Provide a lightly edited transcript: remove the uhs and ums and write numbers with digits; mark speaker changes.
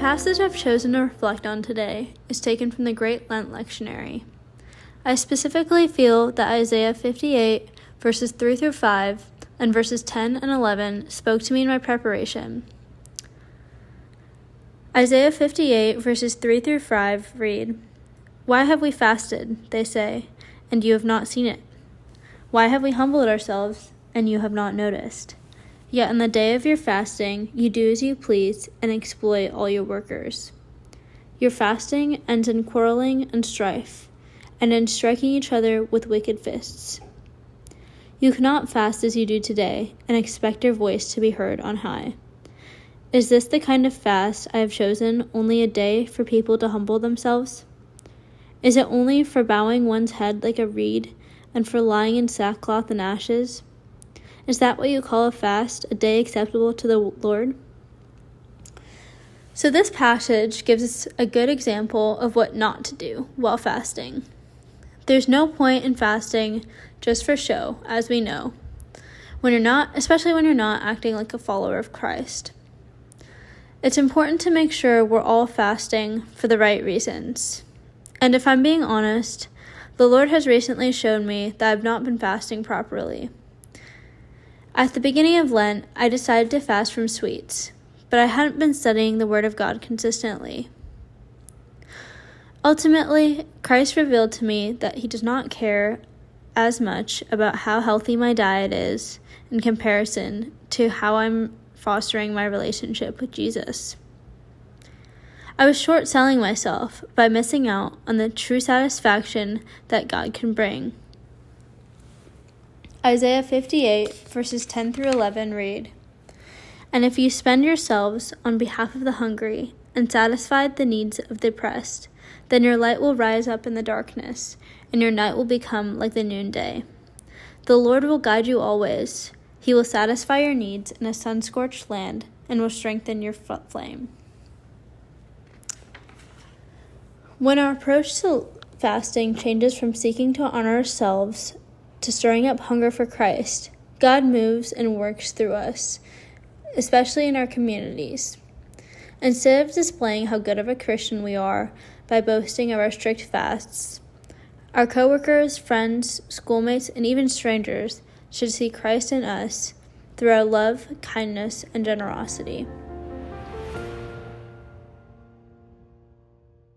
Speaker 1: passage I've chosen to reflect on today is taken from the Great Lent Lectionary. I specifically feel that Isaiah 58, verses 3 through 5, and verses 10 and 11 spoke to me in my preparation. Isaiah 58, verses 3 through 5 read, "Why have we fasted, they say, and you have not seen it? Why have we humbled ourselves, and you have not noticed? Yet in the day of your fasting, you do as you please and exploit all your workers. Your fasting ends in quarreling and strife, and in striking each other with wicked fists. You cannot fast as you do today and expect your voice to be heard on high. Is this the kind of fast I have chosen, only a day for people to humble themselves? Is it only for bowing one's head like a reed and for lying in sackcloth and ashes? Is that what you call a fast, a day acceptable to the Lord?" So this passage gives us a good example of what not to do while fasting. There's no point in fasting just for show, as we know, especially when you're not acting like a follower of Christ. It's important to make sure we're all fasting for the right reasons. And if I'm being honest, the Lord has recently shown me that I've not been fasting properly. At the beginning of Lent, I decided to fast from sweets, but I hadn't been studying the Word of God consistently. Ultimately, Christ revealed to me that He does not care as much about how healthy my diet is in comparison to how I'm fostering my relationship with Jesus. I was short-selling myself by missing out on the true satisfaction that God can bring. Isaiah 58, verses 10 through 11 read, "And if you spend yourselves on behalf of the hungry and satisfy the needs of the oppressed, then your light will rise up in the darkness, and your night will become like the noonday. The Lord will guide you always. He will satisfy your needs in a sun-scorched land and will strengthen your flame." When our approach to fasting changes from seeking to honor ourselves to stirring up hunger for Christ, God moves and works through us, especially in our communities. Instead of displaying how good of a Christian we are by boasting of our strict fasts, our coworkers, friends, schoolmates, and even strangers should see Christ in us through our love, kindness, and generosity.